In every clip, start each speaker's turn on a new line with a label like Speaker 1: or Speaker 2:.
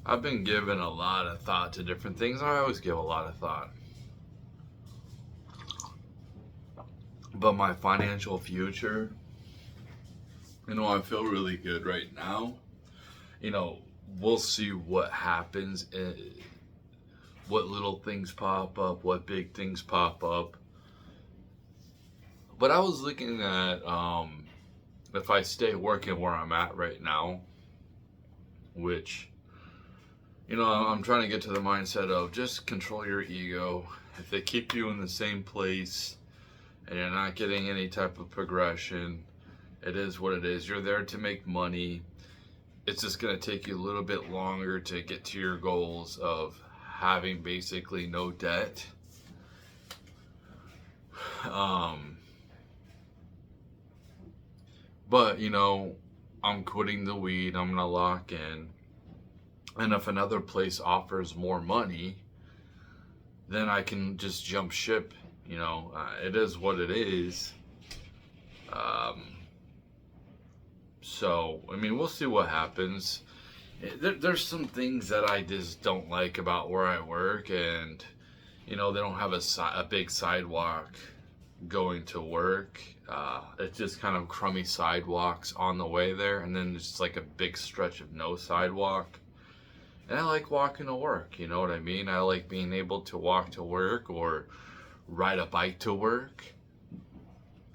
Speaker 1: I've been giving a lot of thought to different things. I always give a lot of thought. But my financial future, I feel really good right now. You know, we'll see what happens, what little things pop up, what big things pop up. But I was looking at if I stay working where I'm at right now, which, I'm trying to get to the mindset of just control your ego. If they keep you in the same place and you're not getting any type of progression, it is what it is. You're there to make money. It's just going to take you a little bit longer to get to your goals of having basically no debt. But, I'm quitting the weed. I'm going to lock in. And if another place offers more money, then I can just jump ship. It is what it is. So, we'll see what happens. There's some things that I just don't like about where I work, and they don't have a big sidewalk going to work. It's just kind of crummy sidewalks on the way there, and then there's just like a big stretch of no sidewalk. And I like walking to work, you know what I mean? I like being able to walk to work or ride a bike to work.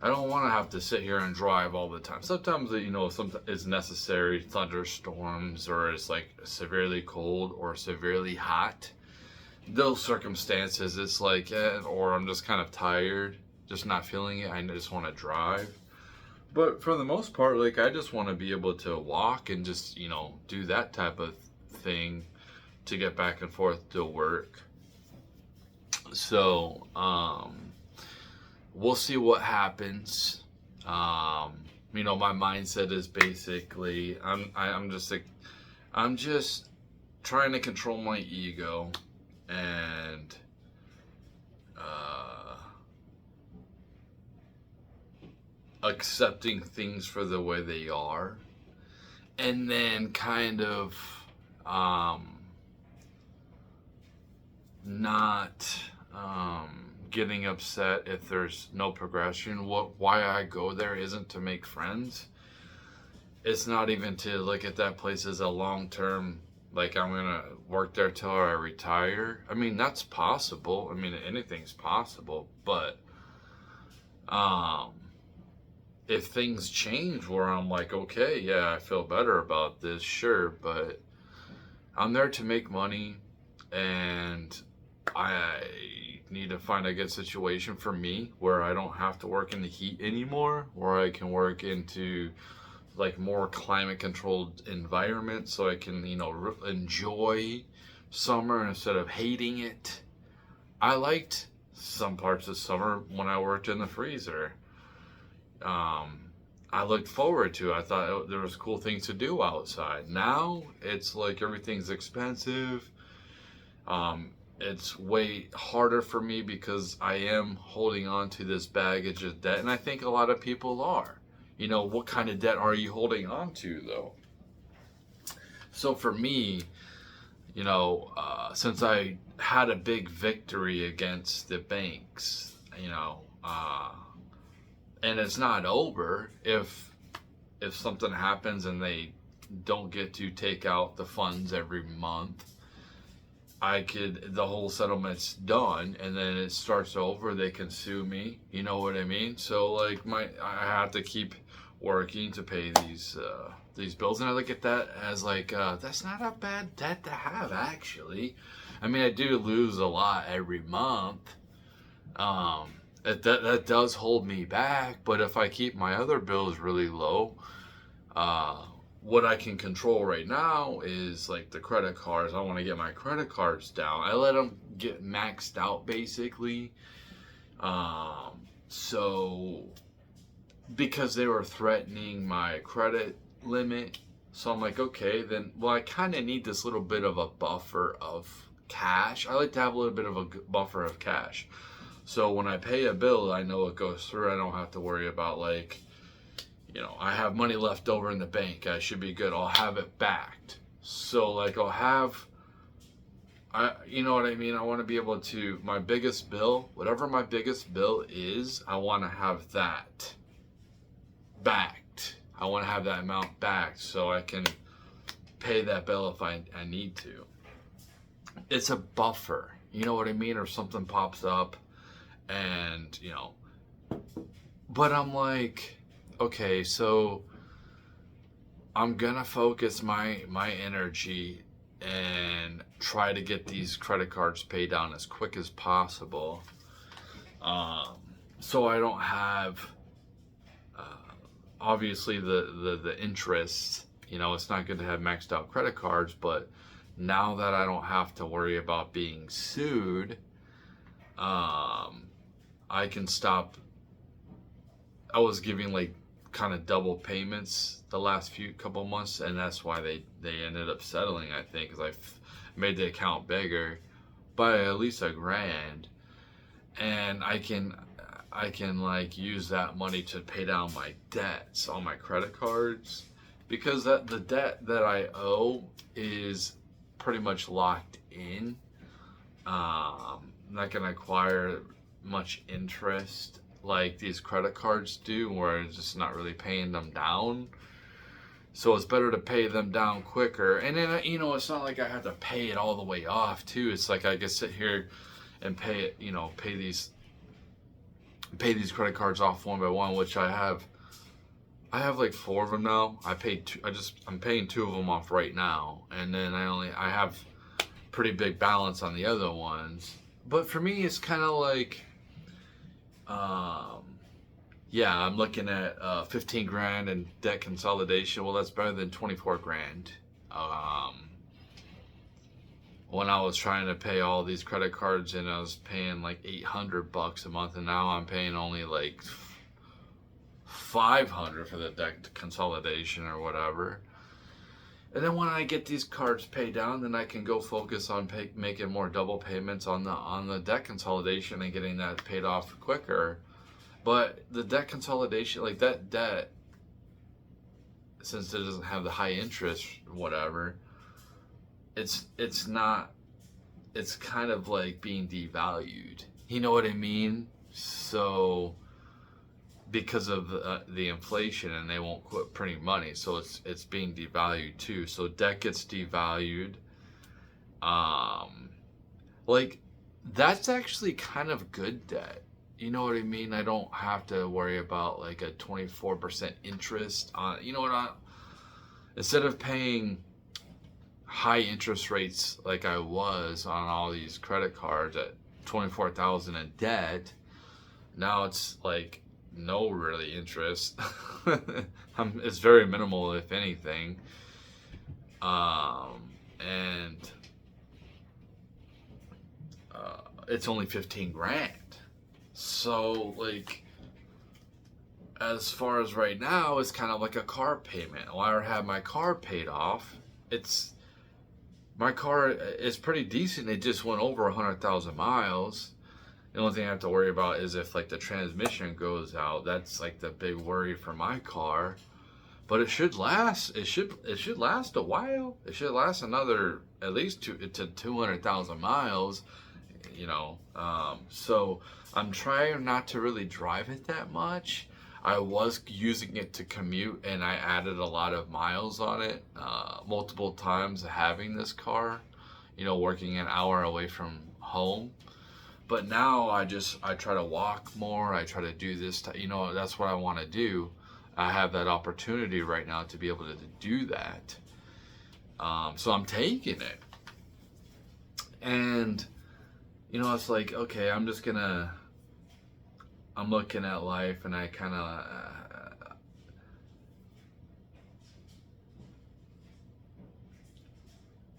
Speaker 1: I don't want to have to sit here and drive all the time. Sometimes, it's necessary, thunderstorms, or it's like severely cold or severely hot. Those circumstances, it's like, or I'm just kind of tired, just not feeling it. I just want to drive. But for the most part, like, I just want to be able to walk and just, do that type of thing to get back and forth to work. So, we'll see what happens. My mindset is basically I'm just trying to control my ego and accepting things for the way they are, and then kind of not getting upset if there's no progression. Why I go there isn't to make friends. It's not even to look at that place as a long-term, like I'm gonna work there till I retire. That's possible. Anything's possible, but if things change where I'm like, okay, yeah, I feel better about this, sure, but I'm there to make money, and I need to find a good situation for me where I don't have to work in the heat anymore, where I can work into like more climate controlled environment, so I can, enjoy summer instead of hating it. I liked some parts of summer when I worked in the freezer. I looked forward to it. I thought there was cool things to do outside. Now it's like everything's expensive. It's way harder for me because I am holding on to this baggage of debt, and I think a lot of people are. What kind of debt are you holding on to, though? So for me, since I had a big victory against the banks, and it's not over. If something happens and they don't get to take out the funds every month, the whole settlement's done, and then it starts over. They can sue me. You know what I mean? So like I have to keep working to pay these bills, and I look at that as like that's not a bad debt to have, actually. I do lose a lot every month. That does hold me back, but if I keep my other bills really low, what I can control right now is like the credit cards. I want to get my credit cards down. I let them get maxed out, basically. So because they were threatening my credit limit, so I'm like, okay, then, well, I kind of need this little bit of a buffer of cash. I like to have a little bit of a buffer of cash. So when I pay a bill, I know it goes through. I don't have to worry about like, I have money left over in the bank. I should be good. I'll have it backed. So like I'll have, you know what I mean? I want to be able to, my biggest bill, whatever my biggest bill is, I want to have that backed. I want to have that amount backed so I can pay that bill if I need to. It's a buffer, you know what I mean? Or something pops up and, you know, but I'm like, okay, so I'm gonna focus my energy and try to get these credit cards paid down as quick as possible, so I don't have obviously the interest. You know, it's not good to have maxed out credit cards, but now that I don't have to worry about being sued, I can stop. I was giving like kind of double payments the last couple months, and that's why they ended up settling, I think, because made the account bigger by at least $1,000, and I can like use that money to pay down my debts on my credit cards, because the debt that I owe is pretty much locked in. I'm not gonna acquire much interest like these credit cards do, where it's just not really paying them down. So it's better to pay them down quicker. And then, you know, it's not like I have to pay it all the way off too. It's like I can sit here and pay it, you know, pay these credit cards off one by one, which I have like 4 of them now. I'm paying 2 of them off right now, and then I have pretty big balance on the other ones. But for me, it's kind of like, yeah, I'm looking at $15,000 in debt consolidation. Well, that's better than $24,000. When I was trying to pay all these credit cards, and I was paying like $800 a month, and now I'm paying only like $500 for the debt consolidation or whatever. And then when I get these cards paid down, then I can go focus on making more double payments on the debt consolidation and getting that paid off quicker. But the debt consolidation, like that debt, since it doesn't have the high interest, whatever, it's not, it's kind of like being devalued. You know what I mean? So because of the inflation, and they won't quit printing money, so it's being devalued too. So debt gets devalued. Like that's actually kind of good debt. You know what I mean? I don't have to worry about like a 24% interest on, you know what, instead of paying high interest rates like I was on all these credit cards at $24,000 in debt, now it's like no really interest. It's very minimal, if anything. And it's only $15,000. So like, as far as right now, it's kind of like a car payment. When I have my car paid off, my car is pretty decent. It just went over 100,000 miles. The only thing I have to worry about is if like the transmission goes out. That's like the big worry for my car. But it should last. It should last a while. It should last another at least 200,000 miles. You know, so I'm trying not to really drive it that much. I was using it to commute, and I added a lot of miles on it multiple times having this car, you know, working an hour away from home. But now I try to walk more. I try to do this, you know, that's what I want to do. I have that opportunity right now to be able to do that. So I'm taking it. And, you know, it's like, okay, I'm looking at life, and I kind of,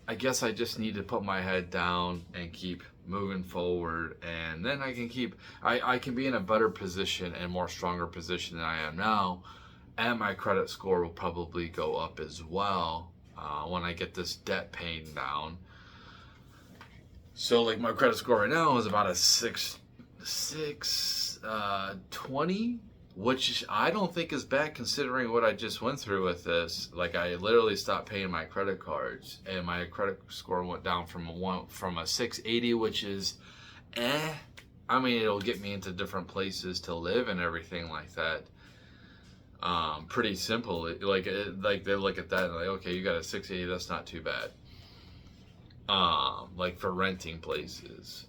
Speaker 1: I guess I just need to put my head down and keep moving forward, and then I can be in a better position and more stronger position than I am now, and my credit score will probably go up as well when I get this debt paid down. So like my credit score right now is about a 620, which I don't think is bad considering what I just went through with this. Like, I literally stopped paying my credit cards, and my credit score went down from a 680, which is I mean, it'll get me into different places to live and everything like that. Pretty simple. Like they look at that and like, okay, you got a 680, that's not too bad. Like for renting places.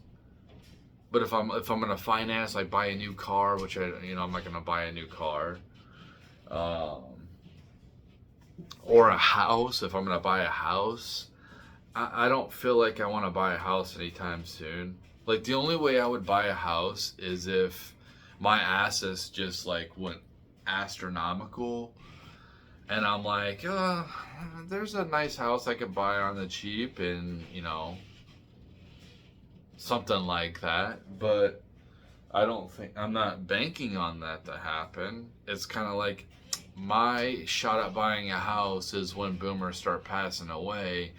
Speaker 1: But if I'm gonna finance, like buy a new car, which I'm not gonna buy a new car. Or a house. If I'm gonna buy a house, I don't feel like I want to buy a house anytime soon. Like, the only way I would buy a house is if my assets just like went astronomical, and I'm like, there's a nice house I could buy on the cheap, and something like that. But I'm not banking on that to happen. It's kind of like my shot at buying a house is when boomers start passing away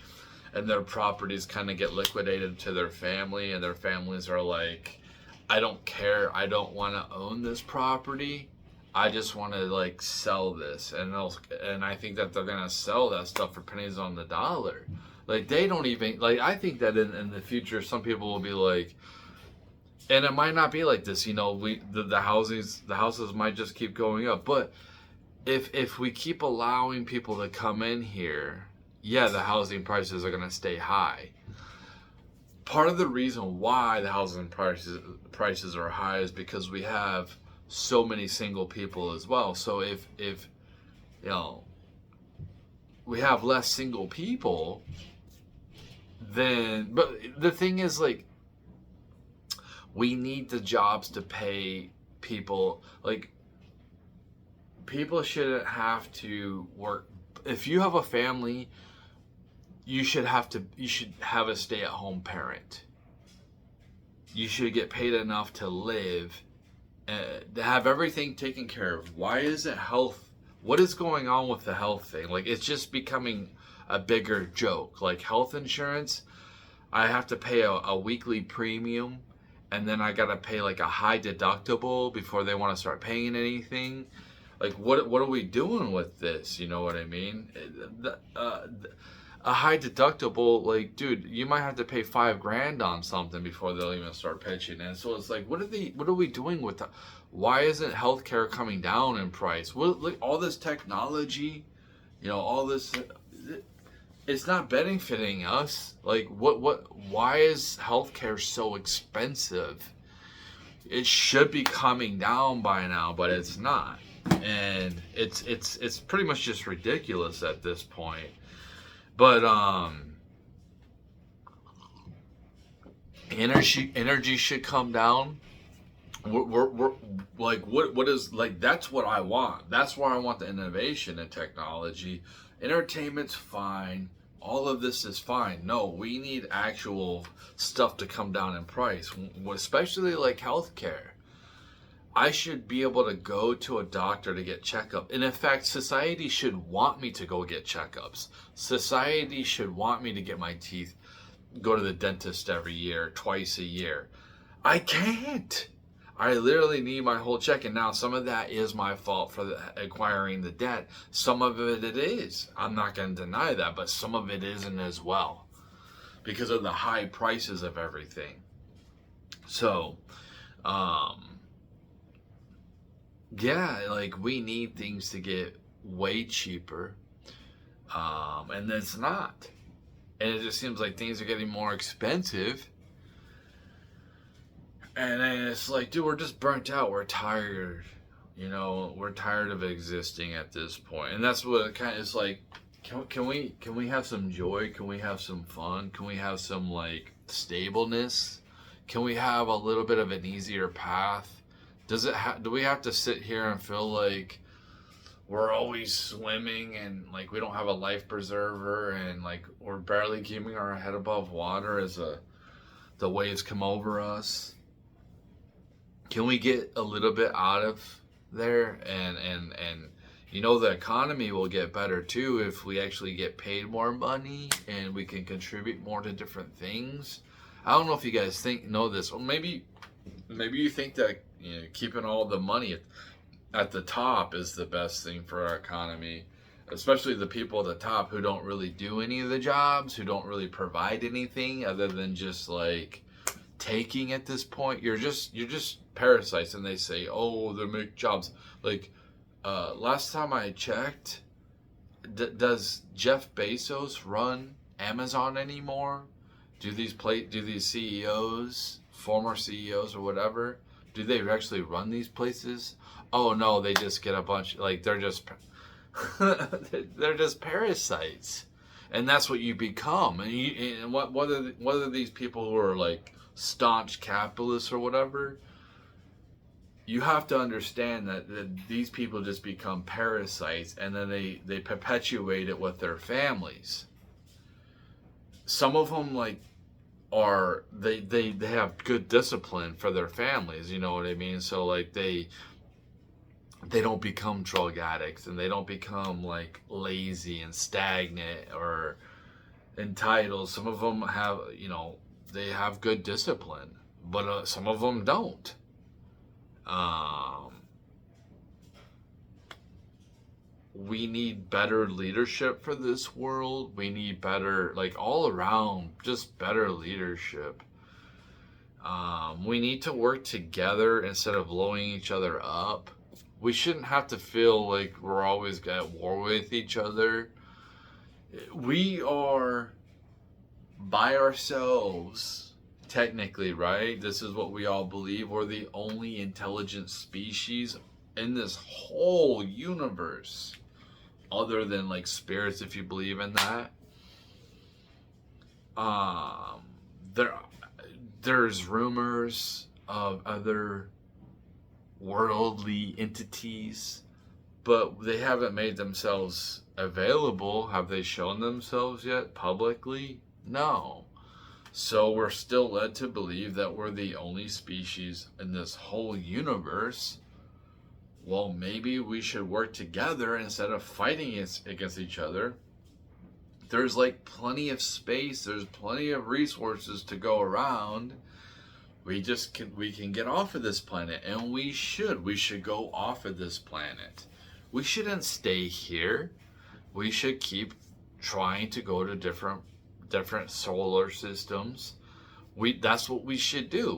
Speaker 1: and their properties kind of get liquidated to their family, and their families are like, I don't care, I don't want to own this property, I just want to like sell this. And I think that they're gonna sell that stuff for pennies on the dollar. Like, they don't even, like, I think that in the future some people will be like, and it might not be like this, the houses might just keep going up. But if we keep allowing people to come in here, yeah, the housing prices are going to stay high. Part of the reason why the housing prices are high is because we have so many single people as well. So if we have less single people, then, but the thing is, like, we need the jobs to pay people. Like, people shouldn't have to work. If you have a family, you should have a stay-at-home parent. You should get paid enough to live, to have everything taken care of. Why isn't health? What is going on with the health thing? Like, it's just becoming a bigger joke. Like, health insurance, I have to pay a weekly premium, and then I gotta pay like a high deductible before they want to start paying anything. Like, what are we doing with this? You know what I mean? A high deductible, like, dude, you might have to pay $5,000 on something before they'll even start pitching in. So it's like, what are we doing with that? Why isn't healthcare coming down in price? Like, all this technology, all this, it's not benefiting us. Like, why is healthcare so expensive? It should be coming down by now, but it's not. And it's pretty much just ridiculous at this point. But energy should come down. We're like, what is, like, that's what I want. That's where I want the innovation in technology. Entertainment's fine. All of this is fine. No, we need actual stuff to come down in price, especially like healthcare. I should be able to go to a doctor to get checkup. And in fact, society should want me to go get checkups. Society should want me to get my teeth, go to the dentist every year, twice a year. I can't. I literally need my whole check. And now some of that is my fault for acquiring the debt. Some of it is. I'm not going to deny that. But some of it isn't as well, because of the high prices of everything. So, yeah, like, we need things to get way cheaper, and it's not. And it just seems like things are getting more expensive. And then it's like, dude, we're just burnt out. We're tired. We're tired of existing at this point. And that's what it kind of is like. Can we have some joy? Can we have some fun? Can we have some, like, stableness? Can we have a little bit of an easier path? Do we have to sit here and feel like we're always swimming, and like we don't have a life preserver, and like we're barely keeping our head above water as the waves come over us? Can we get a little bit out of there? And the economy will get better too if we actually get paid more money and we can contribute more to different things. I don't know if you guys know this, or maybe you think that keeping all the money at the top is the best thing for our economy, especially the people at the top who don't really do any of the jobs, who don't really provide anything other than just like taking at this point. You're just parasites, and they say, oh, they make jobs. Like last time I checked, does Jeff Bezos run Amazon anymore? Do these CEOs, former CEOs or whatever, do they actually run these places? Oh no, they just get a bunch, like they're just they're just parasites. And that's what you become. And whether these people who are like staunch capitalists or whatever, you have to understand that these people just become parasites, and then they perpetuate it with their families. Some of them like they have good discipline for their families, you know what I mean? So like they don't become drug addicts, and they don't become like lazy and stagnant or entitled. Some of them have, you know, they have good discipline, but some of them don't. We need better leadership for this world. We need better, like all around, just better leadership. We need to work together instead of blowing each other up. We shouldn't have to feel like we're always at war with each other. We are by ourselves, technically, right? This is what we all believe. We're the only intelligent species in this whole universe, other than like spirits, if you believe in that. There's rumors of other worldly entities, but they haven't made themselves available. Have they shown themselves yet publicly? No. So we're still led to believe that we're the only species in this whole universe. Well, maybe we should work together instead of fighting against each other. There's like plenty of space, there's plenty of resources to go around. We can get off of this planet, and we should go off of this planet. We shouldn't stay here. We should keep trying to go to different solar systems. That's what we should do.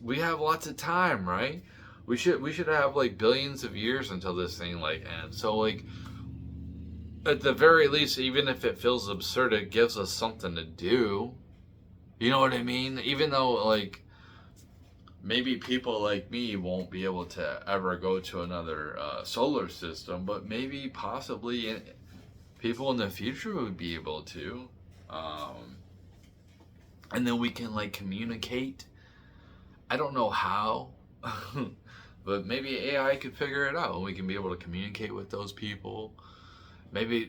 Speaker 1: We have lots of time, right? We should have like billions of years until this thing like ends. So like at the very least, even if it feels absurd, it gives us something to do. You know what I mean? Even though like maybe people like me won't be able to ever go to another solar system, but maybe possibly people in the future would be able to. And then we can like communicate. I don't know how, but maybe AI could figure it out, and we can be able to communicate with those people. Maybe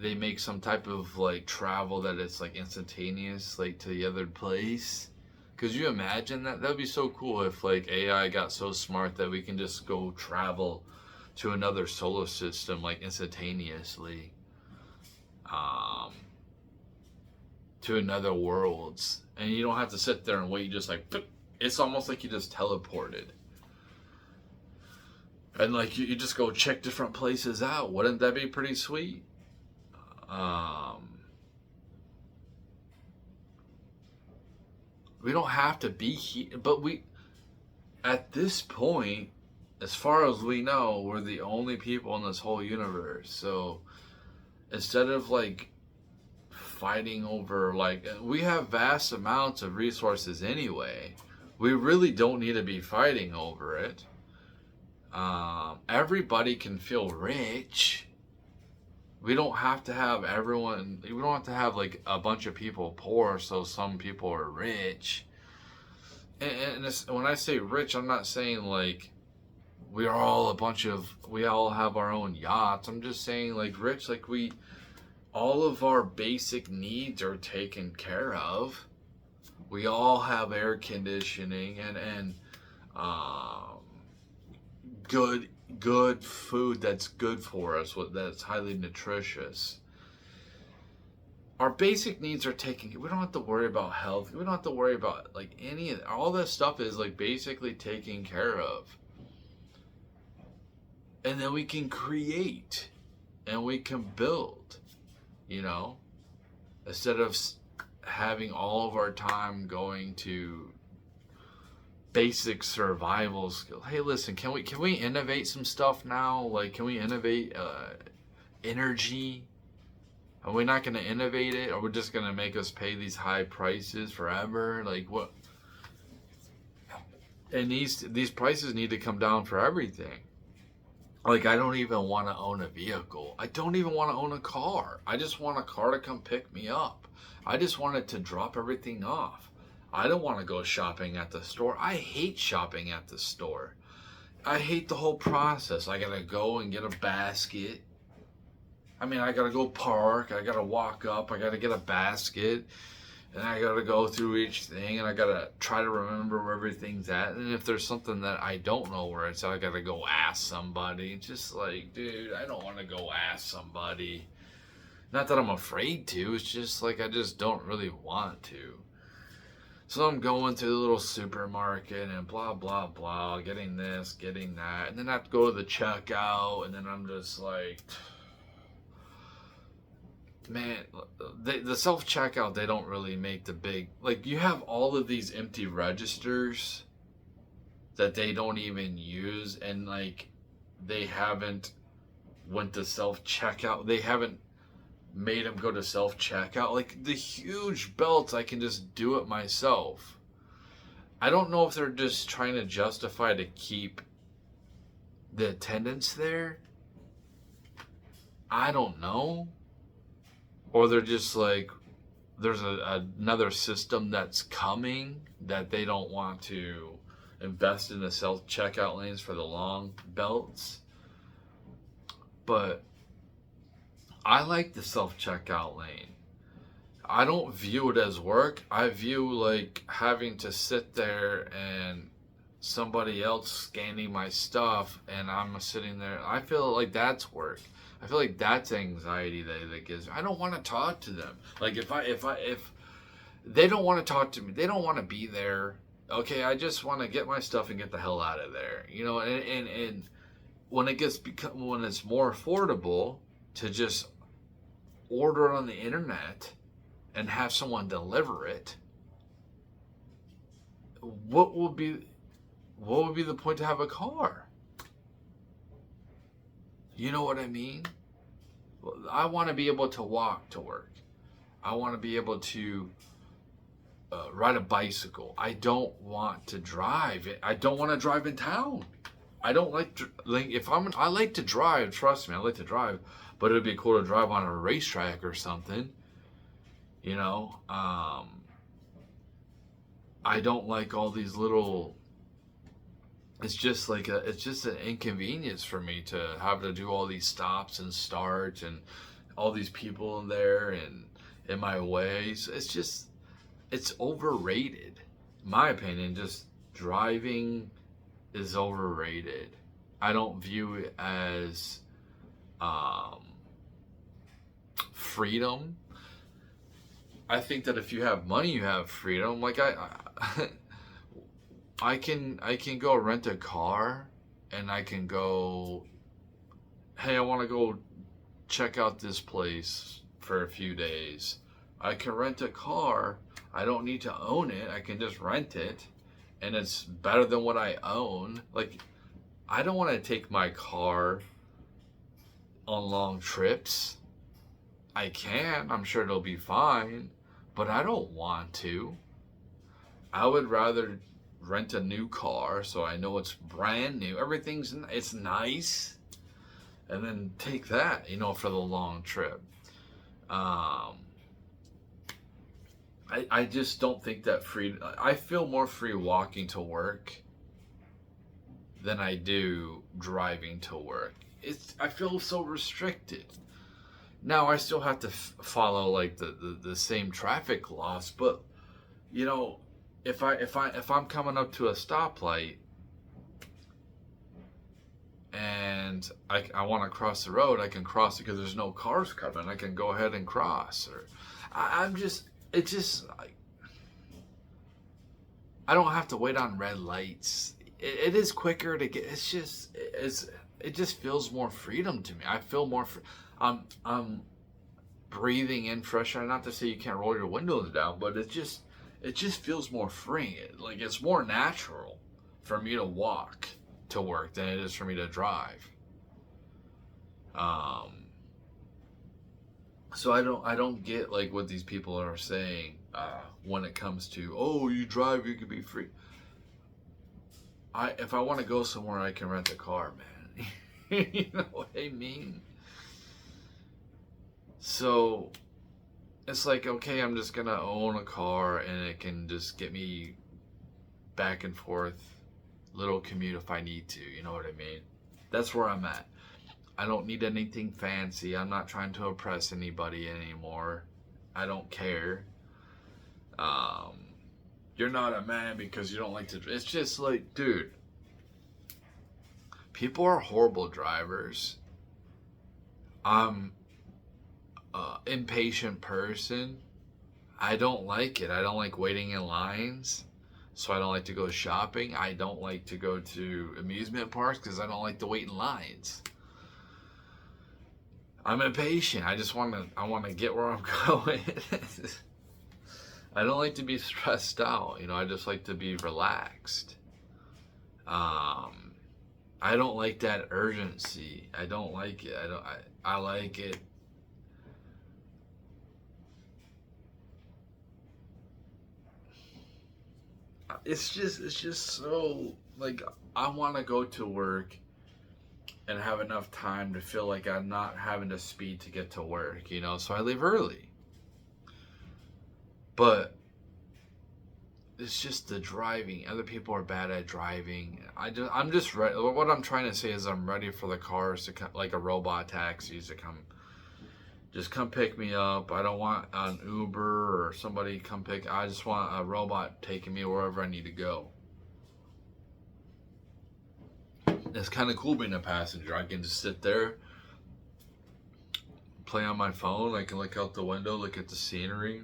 Speaker 1: they make some type of like travel that it's like instantaneous, like to the other place. Could you imagine that? That'd be so cool if like AI got so smart that we can just go travel to another solar system like instantaneously. To another worlds, and you don't have to sit there and wait. You just like, it's almost like you just teleported, and like you just go check different places out. Wouldn't that be pretty sweet? We don't have to be here, but at this point, as far as we know, we're the only people in this whole universe. So instead of like fighting over, like, we have vast amounts of resources anyway. We really don't need to be fighting over it. Everybody can feel rich. We don't have to have everyone, we don't have to have like a bunch of people poor so some people are rich. And when I say rich, I'm not saying like we all have our own yachts. I'm just saying like rich, like all of our basic needs are taken care of. We all have air conditioning and good food that's good for us, that's highly nutritious. Our basic needs are taken. We don't have to worry about health. We don't have to worry about like all this stuff is like basically taken care of. and then we can create and we can build, you know, instead of having all of our time going to basic survival skills. Hey, listen, can we innovate some stuff now? Like, can we innovate energy? Are we not going to innovate it? Or we're just going to make us pay these high prices forever? Like, what? And these prices need to come down for everything. Like, I don't even want to own a vehicle. I don't even want to own a car. I just want a car to come pick me up. I just want it to drop everything off. I don't want to go shopping at the store. I hate shopping at the store. I hate the whole process. I gotta go and get a basket. I mean, I gotta go park. I gotta walk up. I gotta get a basket. And I gotta go through each thing. And I gotta try to remember where everything's at. And if there's something that I don't know where it's at, I gotta go ask somebody. Just like, dude, I don't want to go ask somebody. Not that I'm afraid to. It's just like I just don't really want to. So I'm going to the little supermarket and blah, blah, blah, getting this, getting that. And then I have to go to the checkout. And then I'm just like, man, the self-checkout, they don't really make the big... Like, you have all of these empty registers that they don't even use. And, like, they haven't went to self-checkout. They haven't made them go to self-checkout. Like, the huge belts, I can just do it myself. I don't know if they're just trying to justify to keep the attendance there. I don't know. Or they're just like, there's another system that's coming that they don't want to invest in the self-checkout lanes for the long belts. But I like the self-checkout lane. I don't view it as work. I view like having to sit there and somebody else scanning my stuff and I'm sitting there. I feel like that's work. I feel like that's anxiety that gives. I don't want to talk to them. Like if they don't want to talk to me, they don't want to be there. Okay, I just want to get my stuff and get the hell out of there. You know, and when when it's more affordable to just order it on the internet and have someone deliver it, what would be the point to have a car? You know what I mean? I want to be able to walk to work. I want to be able to ride a bicycle. I don't want to drive. I don't want to drive in town. I don't like I like to drive. Trust me, I like to drive. But it'd be cool to drive on a racetrack or something. You know, I don't like all these little. It's just an inconvenience for me to have to do all these stops and starts and all these people in there and in my way. So it's overrated. In my opinion, just driving is overrated. I don't view it as freedom. I think that if you have money, you have freedom. Like I can go rent a car and I can go, hey, I want to go check out this place for a few days. I can rent a car. I don't need to own it. I can just rent it and it's better than what I own. Like, I don't want to take my car on long trips. I can. I'm sure it'll be fine. But I don't want to. I would rather rent a new car so I know it's brand new. It's nice. And then take that, you know, for the long trip. I just don't think that I feel more free walking to work than I do driving to work. I feel so restricted. Now I still have to follow like the same traffic laws, but you know, if I'm coming up to a stoplight and I want to cross the road, I can cross it because there's no cars coming. I can go ahead and cross. Or I don't have to wait on red lights. It is quicker to get. It's it just feels more freedom to me. I feel more I'm breathing in fresh air. Not to say you can't roll your windows down, but it just feels more freeing. Like it's more natural for me to walk to work than it is for me to drive. So I don't get like what these people are saying when it comes to, oh, you drive, you can be free. If I want to go somewhere, I can rent a car, man. You know what I mean? So it's like, okay, I'm just gonna own a car and it can just get me back and forth, little commute if I need to. You know what I mean? That's where I'm at. I don't need anything fancy. I'm not trying to impress anybody anymore. I don't care. You're not a man because you don't like to. It's just like, dude, people are horrible drivers. I'm an impatient person. I don't like it. I don't like waiting in lines. So I don't like to go shopping. I don't like to go to amusement parks because I don't like to wait in lines. I'm impatient. I want to get where I'm going. I don't like to be stressed out. I just like to be relaxed. I don't like that urgency. I don't like it. I like it. It's just so, like, I want to go to work and have enough time to feel like I'm not having to speed to get to work, so I leave early. But it's just the driving. Other people are bad at driving. I'm just ready. What I'm trying to say is I'm ready for the cars to come, like a robot taxis to come pick me up. I don't want an Uber or somebody come pick. I just want a robot taking me wherever I need to go. It's kind of cool being a passenger. I can just sit there, play on my phone. I can look out the window, look at the scenery.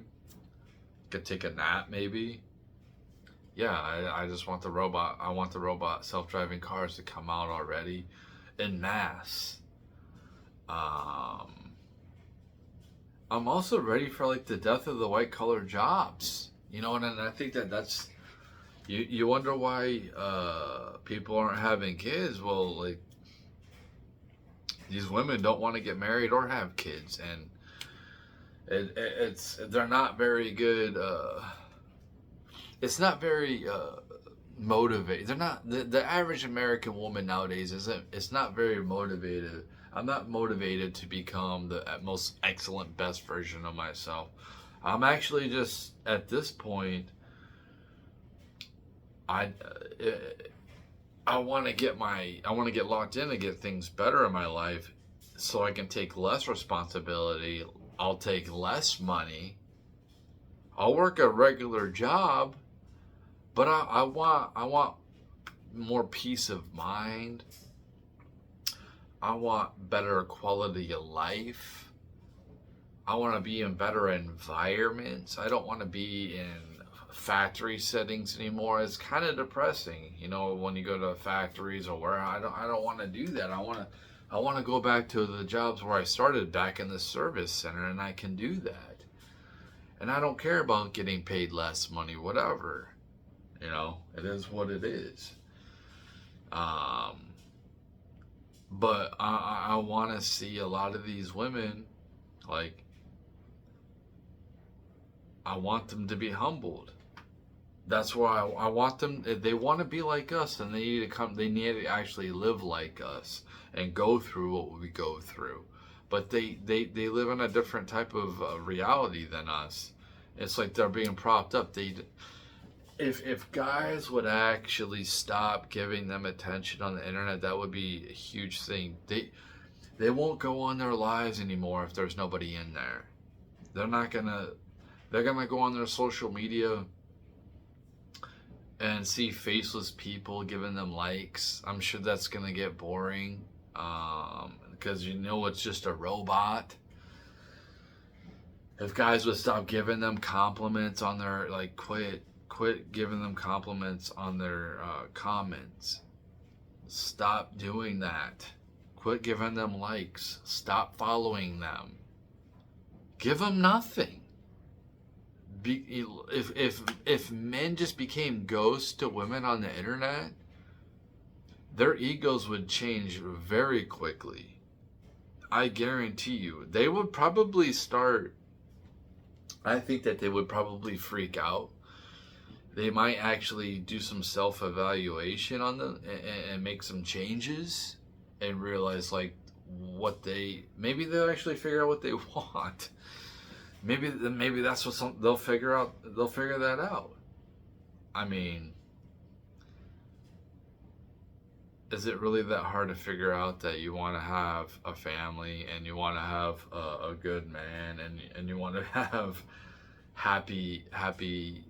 Speaker 1: Could take a nap maybe. Yeah, I just want the robot. I want the robot self-driving cars to come out already en masse. I'm also ready for like the death of the white collar jobs. And I think that's you wonder why people aren't having kids. Well, like these women don't want to get married or have kids, and they're not very good. It's not very motivated. They're not the average American woman nowadays isn't. It's not very motivated. I'm not motivated to become the most excellent, best version of myself. I'm actually just at this point. I want to get locked in and get things better in my life, so I can take less responsibility. I'll take less money. I'll work a regular job, but I want more peace of mind. I want better quality of life. I want to be in better environments. I don't want to be in factory settings anymore. It's kind of depressing, when you go to factories or where I don't want to do that. I want to go back to the jobs where I started, back in the service center, and I can do that. And I don't care about getting paid less money, whatever. It is what it is. But I want to see a lot of these women, like, I want them to be humbled. That's why I want them. They want to be like us, and they need to come. They need to actually live like us and go through what we go through. But they live in a different type of reality than us. It's like they're being propped up. If guys would actually stop giving them attention on the internet, that would be a huge thing. They won't go on their lives anymore if there's nobody in there. They're gonna go on their social media and see faceless people giving them likes. I'm sure that's gonna get boring, because it's just a robot. If guys would stop giving them compliments on their, like, quit giving them compliments on their comments. Stop doing that. Quit giving them likes. Stop following them. Give them nothing. If men just became ghosts to women on the internet, their egos would change very quickly. I guarantee you. They would probably start, I think that they would probably freak out. They might actually do some self-evaluation on them and make some changes and realize like maybe they'll actually figure out what they want. Maybe that's what they'll figure out. They'll figure that out. I mean, is it really that hard to figure out that you want to have a family and you want to have a good man and you want to have happy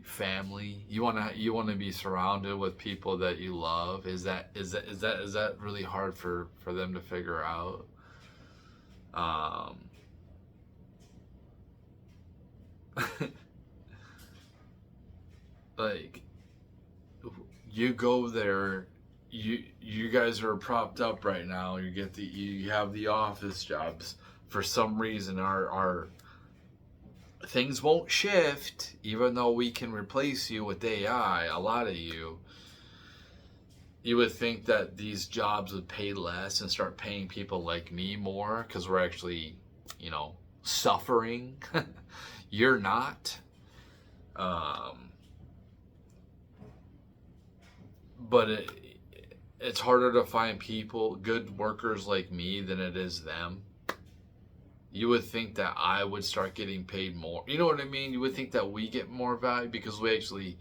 Speaker 1: family? You want to be surrounded with people that you love? Is that really hard for them to figure out? Like, you go there, you guys are propped up right now. You have the office jobs. For some reason, our things won't shift, even though we can replace you with AI. A lot of you would think that these jobs would pay less and start paying people like me more because we're actually, suffering. You're not. But it's harder to find people, good workers like me, than it is them. You would think that I would start getting paid more. You know what I mean? You would think that we get more value because we actually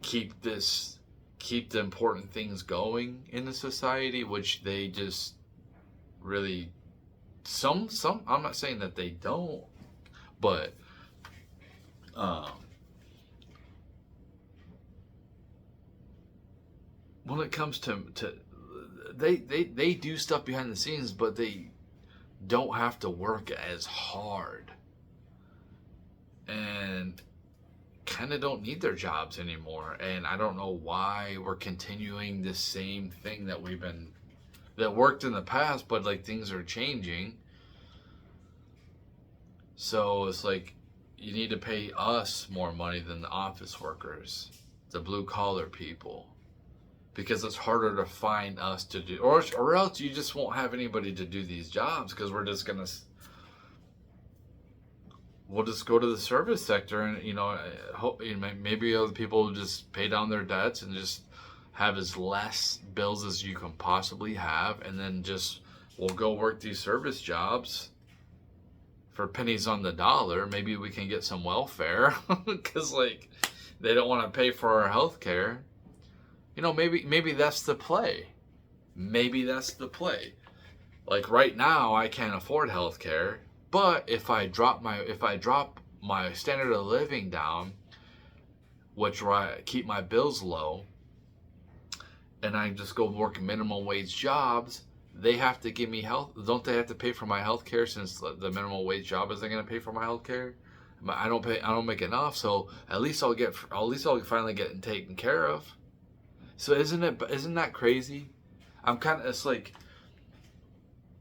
Speaker 1: keep the important things going in the society, which they just really, some, I'm not saying that they don't, but, when it comes to they do stuff behind the scenes, but they don't have to work as hard and kind of don't need their jobs anymore. And I don't know why we're continuing the same thing that worked in the past, but like things are changing. So it's like you need to pay us more money than the office workers, the blue collar people, because it's harder to find us to do, or else you just won't have anybody to do these jobs because we'll just go to the service sector and maybe other people will just pay down their debts and just have as less bills as you can possibly have, and then we'll go work these service jobs for pennies on the dollar. Maybe we can get some welfare because like they don't want to pay for our health care. Maybe that's the play. Maybe that's the play. Like right now, I can't afford health care, but if I drop my standard of living down, which I keep my bills low, and I just go work minimum wage jobs, they have to give me health. Don't they have to pay for my health care since the minimum wage job isn't going to pay for my health care? I don't make enough, so at least I'll finally get taken care of. So isn't that crazy? It's like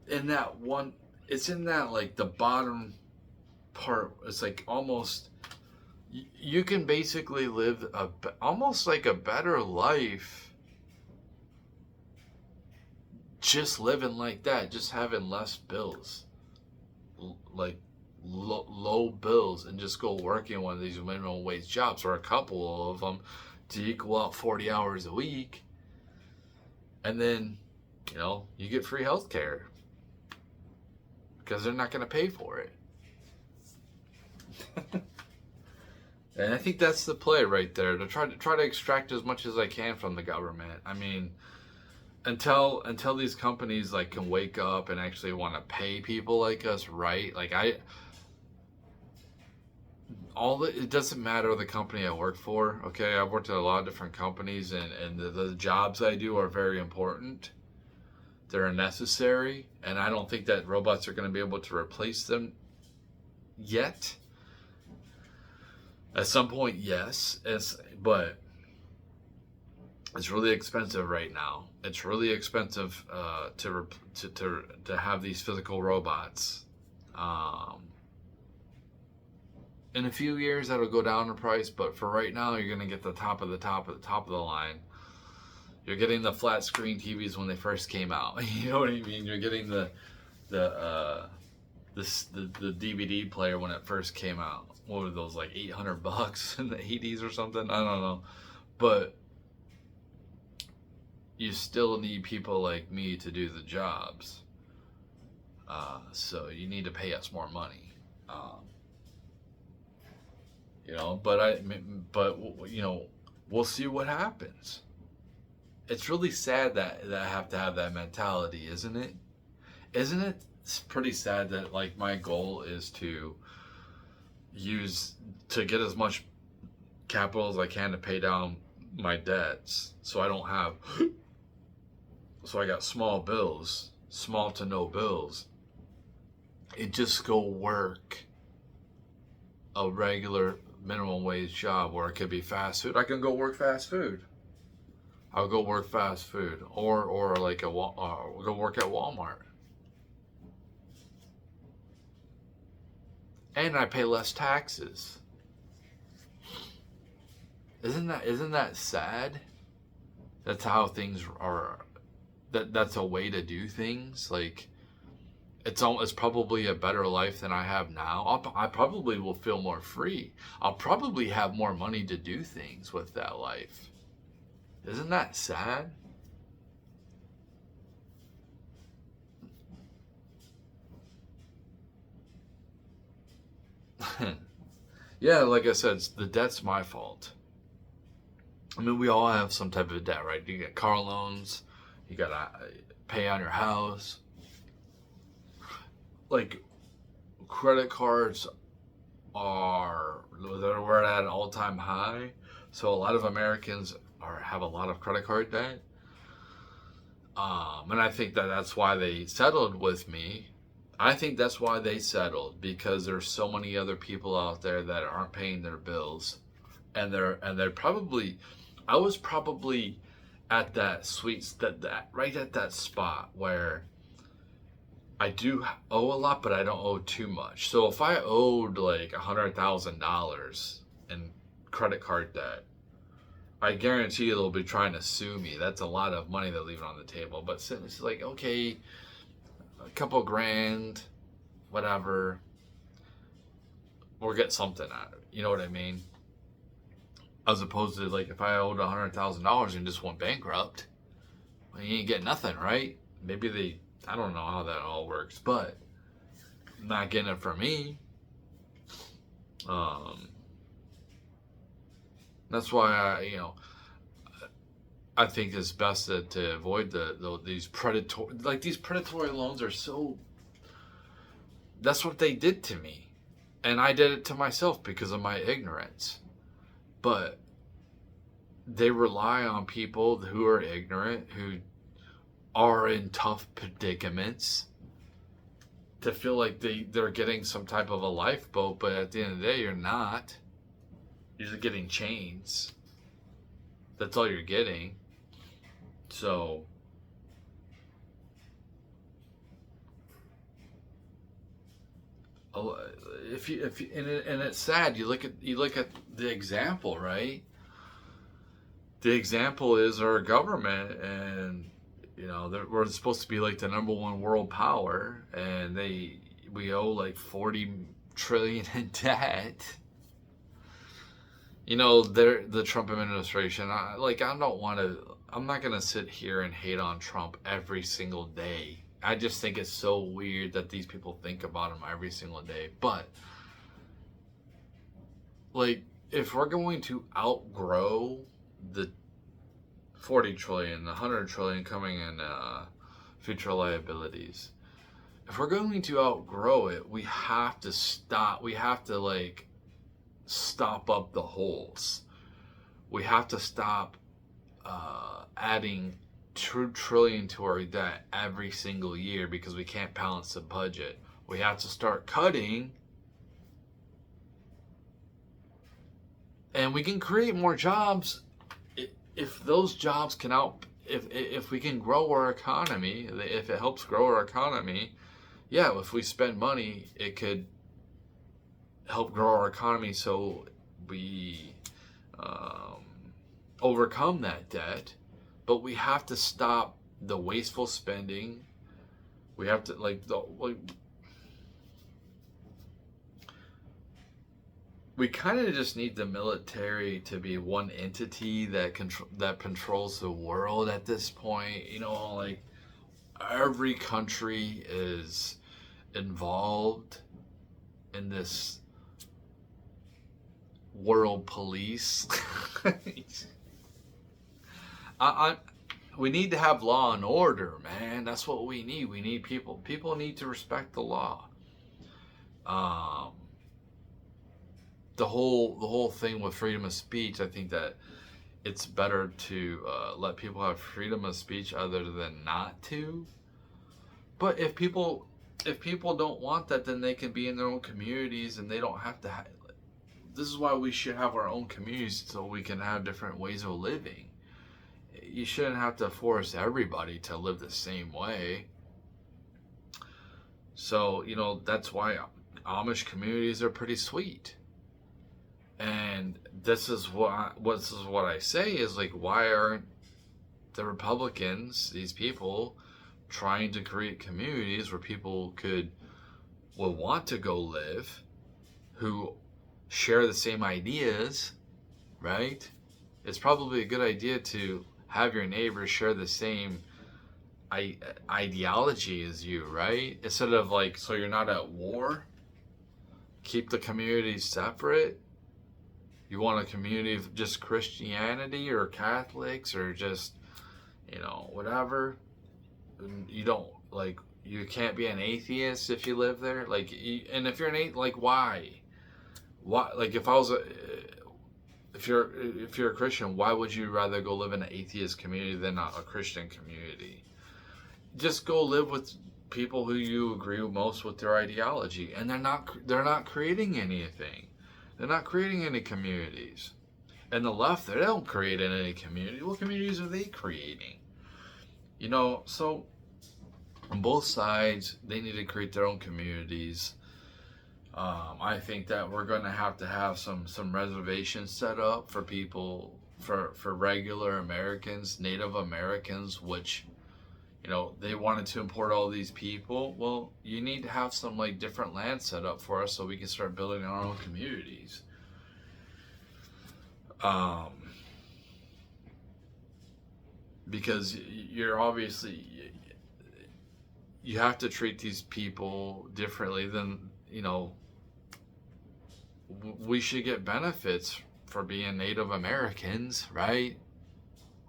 Speaker 1: in that one, it's in that like the bottom part. It's like almost you can basically live almost like a better life just living like that, just having less bills, like low bills, and just go work in one of these minimum wage jobs or a couple of them to equal out 40 hours a week, and then you get free health care because they're not going to pay for it. And I think that's the play right there, to try to extract as much as I can from the government. I mean, until these companies like can wake up and actually want to pay people like us, right? Like it doesn't matter the company I work for. Okay, I've worked at a lot of different companies, and the jobs I do are very important. They're necessary, and I don't think that robots are going to be able to replace them yet. At some point, yes, but It's really expensive right now. It's really expensive to have these physical robots. Um, in a few years, that'll go down in price, but for right now, you're gonna get the top of the top of the top of the line. You're getting the flat screen TVs when they first came out. You know what I mean? You're getting the the DVD player when it first came out. What were those, like $800 in the 80s or something? I don't know, but you still need people like me to do the jobs. So you need to pay us more money. You know, but you know, we'll see what happens. It's really sad that I have to have that mentality, isn't it? Isn't it? It's pretty sad that like my goal is to get as much capital as I can to pay down my debts, so I don't have. So I got small bills, small to no bills. And just go work a regular minimum wage job where it could be fast food. I can go work fast food. I'll go work fast food, or like go work at Walmart, and I pay less taxes. Isn't that sad? That's how things are. That's a way to do things. Like it's probably a better life than I have now. I probably will feel more free. I'll probably have more money to do things with that life. Isn't that sad? Yeah, like I said, the debt's my fault. I mean, we all have some type of debt, right? You get car loans, you gotta pay on your house. Like, credit cards we're at an all-time high. So a lot of Americans have a lot of credit card debt. And I think that's why they settled with me. I think that's why they settled, because there's so many other people out there that aren't paying their bills, and they're probably, I was probably at that that right at that spot where I do owe a lot, but I don't owe too much. So if I owed like $100,000 in credit card debt, I guarantee they'll be trying to sue me. That's a lot of money they're leaving on the table. But it's like, okay, a couple grand, whatever, or get something out of it. You know what I mean? As opposed to like if I owed $100,000 and just went bankrupt, well, you ain't get nothing, right? Maybe I don't know how that all works, but not getting it from me. That's why I think it's best to avoid these predatory loans are so. That's what they did to me, and I did it to myself because of my ignorance. But they rely on people who are ignorant, who are in tough predicaments, to feel like they're getting some type of a lifeboat, but at the end of the day, you're not. You're just getting chains. That's all you're getting. So if you and it's sad. You look at the example, right? The example is our government, and we're supposed to be like the number one world power, and we owe like 40 trillion in debt. The Trump administration. I'm not gonna sit here and hate on Trump every single day. I just think it's so weird that these people think about him every single day. But like, if we're going to outgrow the 40 trillion, the 100 trillion coming in future liabilities, if we're going to outgrow it, we have to stop. We have to stop up the holes. We have to stop adding 2 trillion to our debt every single year because we can't balance the budget. We have to start cutting, and we can create more jobs if those jobs can out, if we can grow our economy, if it helps grow our economy, yeah, if we spend money, it could help grow our economy so we um, overcome that debt. But we have to stop the wasteful spending. We have to we kind of just need the military to be one entity that controls the world at this point. You know, like every country is involved in this world police. I we need to have law and order, man. That's what we need. We need people need to respect the law. Um, the whole thing with freedom of speech, I think that it's better to let people have freedom of speech other than not to. But if people don't want that, then they can be in their own communities and they don't have to. This is why we should have our own communities so we can have different ways of living. You shouldn't have to force everybody to live the same way. So, that's why Amish communities are pretty sweet. And this is what I say is like, why aren't the Republicans, these people, trying to create communities where people will want to go live, who share the same ideas, right? It's probably a good idea to have your neighbors share the same ideology as you, right? Instead of like, so you're not at war, keep the communities separate. You want a community of just Christianity or Catholics or just, whatever. You don't, like, you can't be an atheist if you live there. Like, and if you're an atheist, like, why? Why? Like, if you're a Christian, why would you rather go live in an atheist community than a Christian community? Just go live with people who you agree most with their ideology, and they're not creating anything. They're not creating any communities. And the left, they don't create any community. What communities are they creating? So on both sides, they need to create their own communities. I think that we're going to have some reservations set up for people, for regular Americans, Native Americans, which, they wanted to import all these people. Well, you need to have some like different land set up for us so we can start building our own communities. Because you're obviously, you have to treat these people differently than, we should get benefits for being Native Americans, right?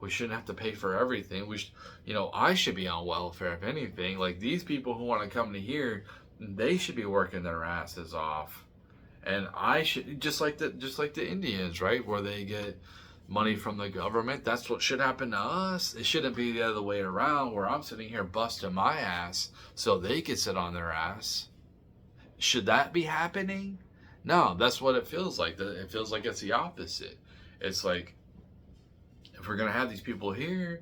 Speaker 1: We shouldn't have to pay for everything. I should be on welfare if anything. Like these people who want to come to here, they should be working their asses off, and I should just like the Indians, right, where they get money from the government. That's what should happen to us. It shouldn't be the other way around, where I'm sitting here busting my ass so they could sit on their ass. Should that be happening? No, that's what it feels like. It feels like it's the opposite. It's like, if we're going to have these people here,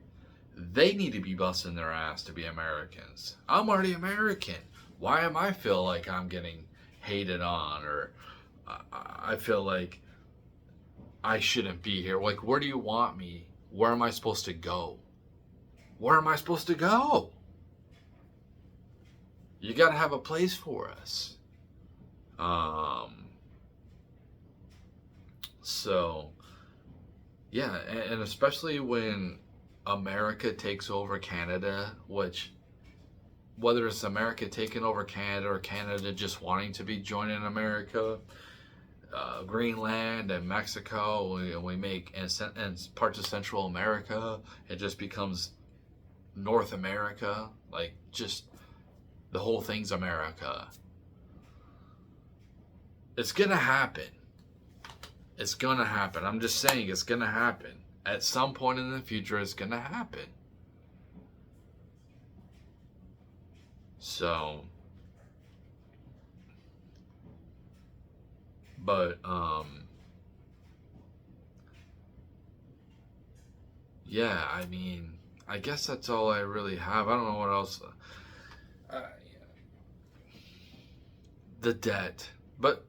Speaker 1: they need to be busting their ass to be Americans. I'm already American. Why am I feel like I'm getting hated on, or I feel like I shouldn't be here? Like, where do you want me? Where am I supposed to go? Where am I supposed to go? You got to have a place for us. So, yeah, and especially when America takes over Canada, which, whether it's America taking over Canada or Canada just wanting to be joining America, Greenland and Mexico, we make, and parts of Central America, it just becomes North America, like just the whole thing's America. It's gonna happen. It's gonna happen. I'm just saying it's gonna happen. At some point in the future, it's gonna happen. So, but yeah, I mean, I guess that's all I really have. I don't know what else. Uh, the debt, but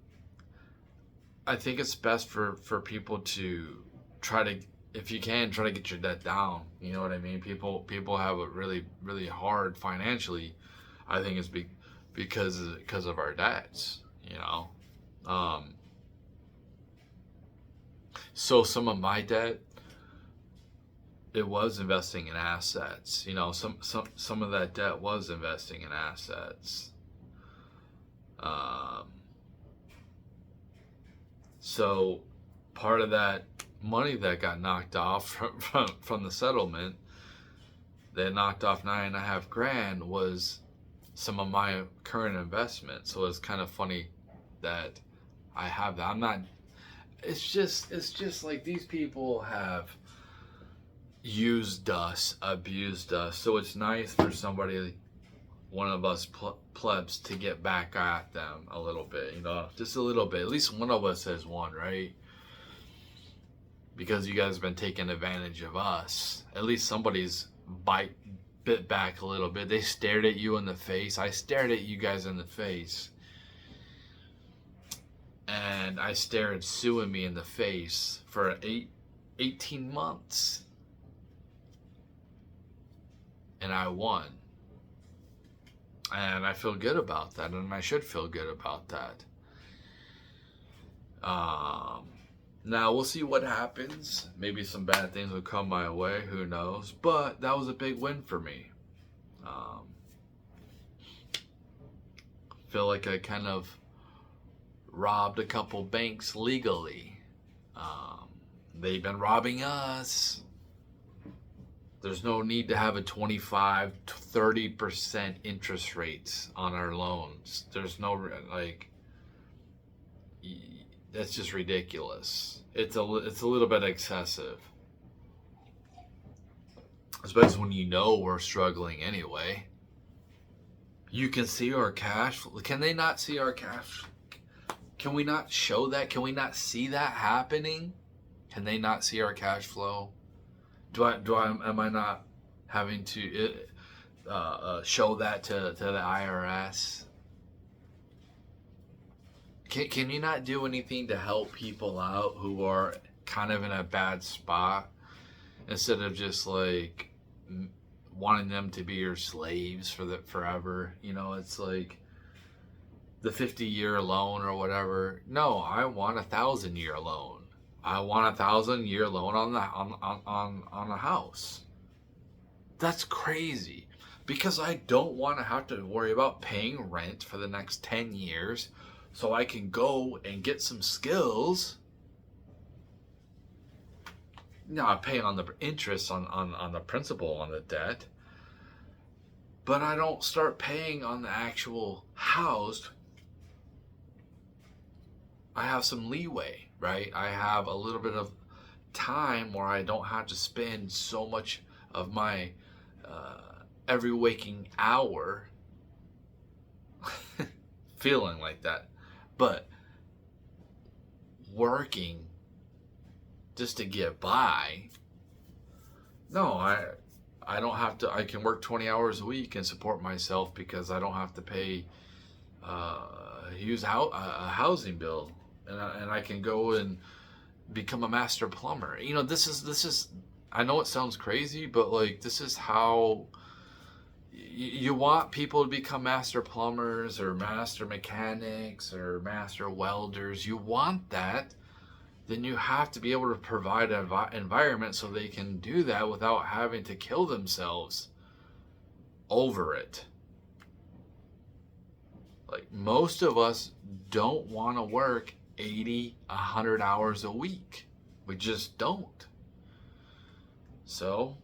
Speaker 1: I think it's best for people to try to, if you can, try to get your debt down. You know what I mean? People have it really hard financially. I think it's because of our debts. You know, um, so some of my debt, it was investing in assets. You know, some of that debt was investing in assets. Um, so part of that money that got knocked off from the settlement, they knocked off 9.5 grand, was some of my current investment. So it's kind of funny that I have that. I'm not. It's just like these people have used us, abused us. So it's nice for somebody, one of us plebs, to get back at them a little bit, you know, just a little bit. At least one of us has won, right? Because you guys have been taking advantage of us. At least somebody's bit back a little bit. They stared at you in the face. I stared at you guys in the face. And I stared Sue and me in the face for 18 months. And I won. And I feel good about that, and I should feel good about that. Now we'll see what happens. Maybe some bad things will come my way. Who knows? But that was a big win for me. Feel like I kind of robbed a couple banks legally. They've been robbing us. There's no need to have a 25 to 30% interest rates on our loans. There's no, like, that's just ridiculous. It's a little bit excessive. Especially when you know we're struggling anyway. You can see our cash flow. Can they not see our cash? Can we not show that? Can we not see that happening? Can they not see our cash flow? Am I not having to show that to the IRS? Can you not do anything to help people out who are kind of in a bad spot, instead of just like wanting them to be your slaves forever? You know, it's like the 50-year loan or whatever. No, I want 1,000-year loan. I want 1,000-year loan on a house. That's crazy, because I don't want to have to worry about paying rent for the next 10 years, so I can go and get some skills. Now I pay on the interest on the principal on the debt, but I don't start paying on the actual house. I have some leeway, right? I have a little bit of time where I don't have to spend so much of my every waking hour feeling like that, but working just to get by. No, I don't have to. I can work 20 hours a week and support myself, because I don't have to pay a housing bill. And I can go and become a master plumber. You know, this is. I know it sounds crazy, but like, this is how you want people to become master plumbers or master mechanics or master welders. You want that, then you have to be able to provide an environment so they can do that without having to kill themselves over it. Like, most of us don't want to work 80, 100 hours a week. We just don't. So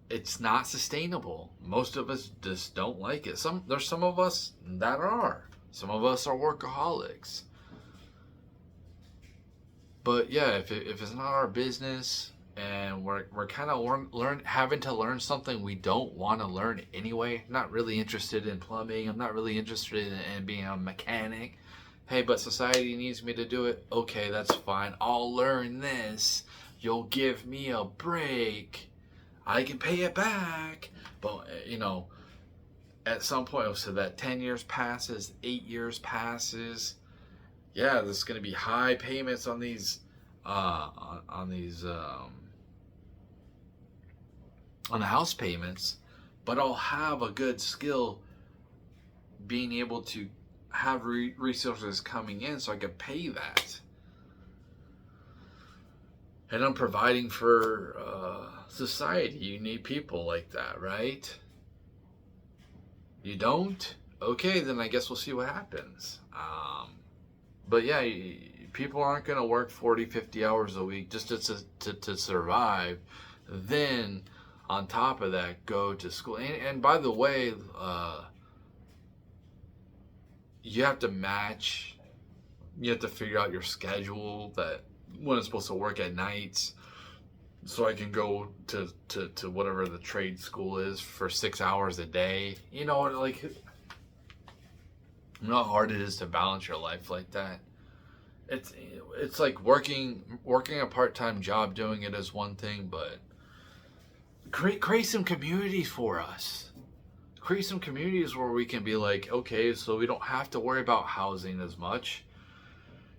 Speaker 1: it's not sustainable. Most of us just don't like it. There's some of us that are. Some of us are workaholics. But yeah, if it's not our business, and we're kind of having to learn something we don't want to learn anyway. I'm not really interested in plumbing. I'm not really interested in being a mechanic. Hey, but society needs me to do it. Okay, that's fine. I'll learn this you'll give me a break. I can pay it back. But, at some point, so that 10 years passes, 8 years passes. Yeah, there's going to be high payments on these, on these, on the house payments. But I'll have a good skill being able to have resources coming in so I can pay that. And I'm providing for society. You need people like that, right? You don't? Okay, then I guess we'll see what happens. But yeah, people aren't going to work 40, 50 hours a week just to survive. Then, on top of that, go to school. And by the way, you have to match, you have to figure out your schedule, that when it's supposed to work at nights, so I can go to whatever the trade school is for 6 hours a day. Like, you know how hard it is to balance your life like that? It's like working a part-time job, doing it is one thing, but create some communities for us. Create some communities where we can be like, okay, so we don't have to worry about housing as much.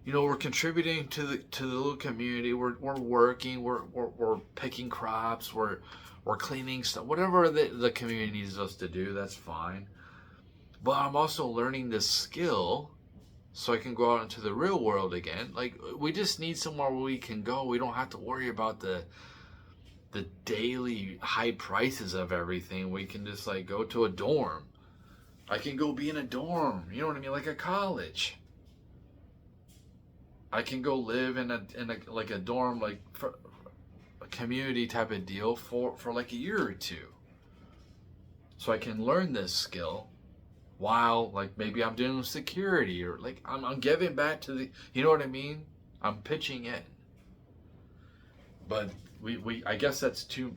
Speaker 1: We're contributing to the little community. We're working. We're picking crops. We're cleaning stuff. Whatever the community needs us to do, that's fine. But I'm also learning this skill so I can go out into the real world again. Like, we just need somewhere where we can go. We don't have to worry about the daily high prices of everything. We can just like go to a dorm. I can go be in a dorm. You know what I mean? Like a college. I can go live in a like a dorm, like for a community type of deal for like a year or two. So I can learn this skill while like maybe I'm doing security, or like I'm giving back to the, you know what I mean? I'm pitching in. But we I guess that's too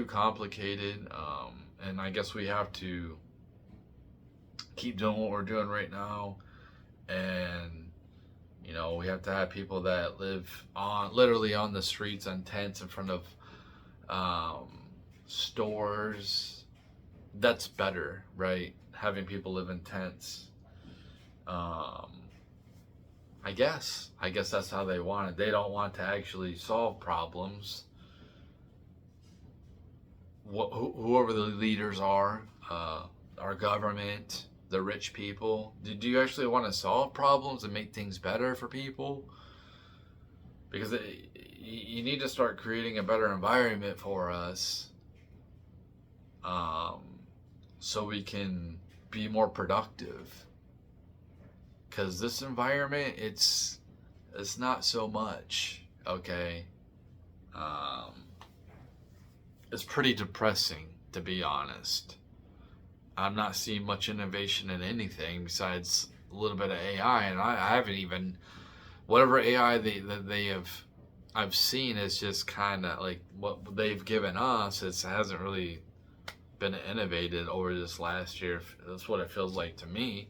Speaker 1: complicated, and I guess we have to keep doing what we're doing right now, and we have to have people that live literally on the streets, on tents in front of stores. That's better, right? Having people live in tents. I guess that's how they want it. They don't want to actually solve problems. Whoever the leaders are, our government, the rich people. Do you actually want to solve problems and make things better for people? Because you need to start creating a better environment for us, so we can be more productive. Because this environment, it's not so much, okay? It's pretty depressing, to be honest. I'm not seeing much innovation in anything besides a little bit of AI, and I haven't even, whatever AI I've seen is just kind of like what they've given us. It hasn't really been innovated over this last year. That's what it feels like to me.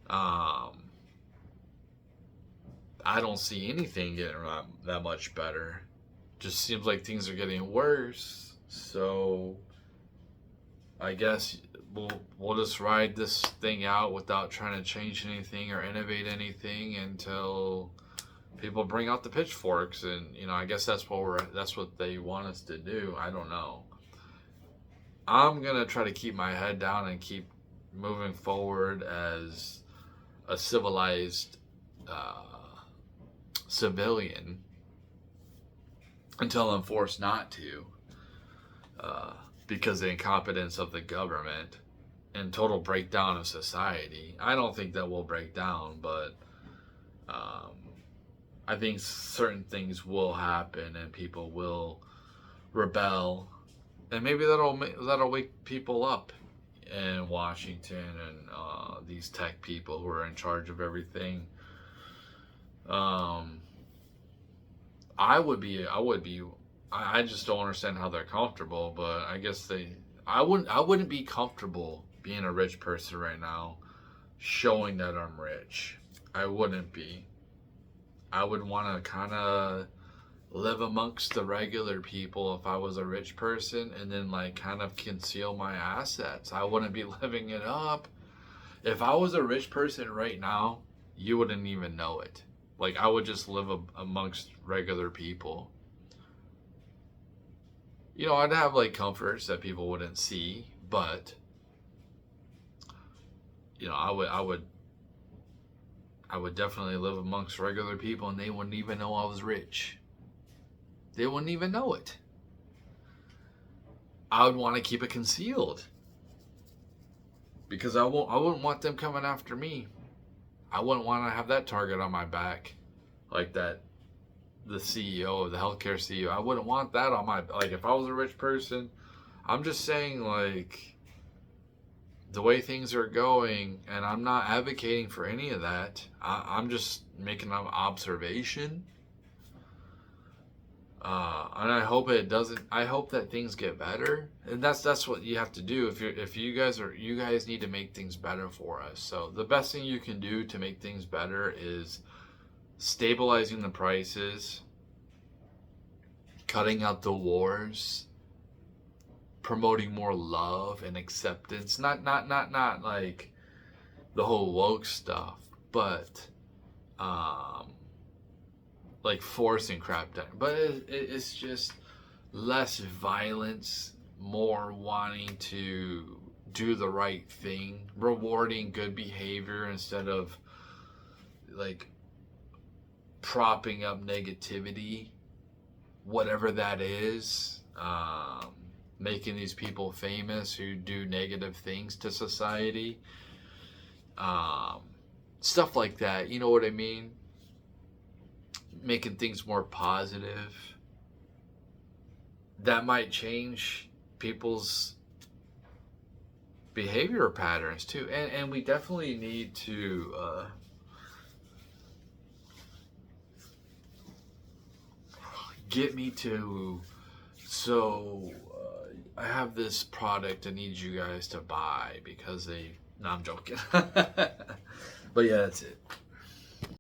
Speaker 1: I don't see anything getting that much better. Just seems like things are getting worse. So I guess we'll just ride this thing out without trying to change anything or innovate anything until people bring out the pitchforks. And I guess that's what they want us to do. I don't know. I'm gonna try to keep my head down and keep moving forward as a civilized civilian until I'm forced not to, because of the incompetence of the government and total breakdown of society. I don't think that will break down, but I think certain things will happen and people will rebel, and maybe that'll wake people up in Washington and these tech people who are in charge of everything. I just don't understand how they're comfortable, but I guess I wouldn't be comfortable being a rich person right now, showing that I'm rich. I wouldn't be. I would want to kind of live amongst the regular people if I was a rich person, and then like kind of conceal my assets. I wouldn't be living it up. If I was a rich person right now, you wouldn't even know it. Like, I would just live amongst regular people. You know, I'd have like comforts that people wouldn't see, but you know, I would definitely live amongst regular people, and they wouldn't even know I was rich. They wouldn't even know it. I would want to keep it concealed because I wouldn't want them coming after me. I wouldn't want to have that target on my back, like that the CEO of the healthcare CEO. I wouldn't want that on my, like, if I was a rich person. I'm just saying, like, the way things are going, and I'm not advocating for any of that. I'm just making an observation. And I hope it doesn't. I hope that things get better, and that's what you have to do. If you guys need to make things better for us. So the best thing you can do to make things better is stabilizing the prices, cutting out the wars, promoting more love and acceptance. Not like the whole woke stuff, but like forcing crap down. But it's just less violence, more wanting to do the right thing, rewarding good behavior instead of like propping up negativity, whatever that is. Making these people famous who do negative things to society. Stuff like that, you know what I mean? Making things more positive. That might change people's behavior patterns too. And we definitely need to get me to, so I have this product I need you guys to buy because no, I'm joking. But yeah, that's it.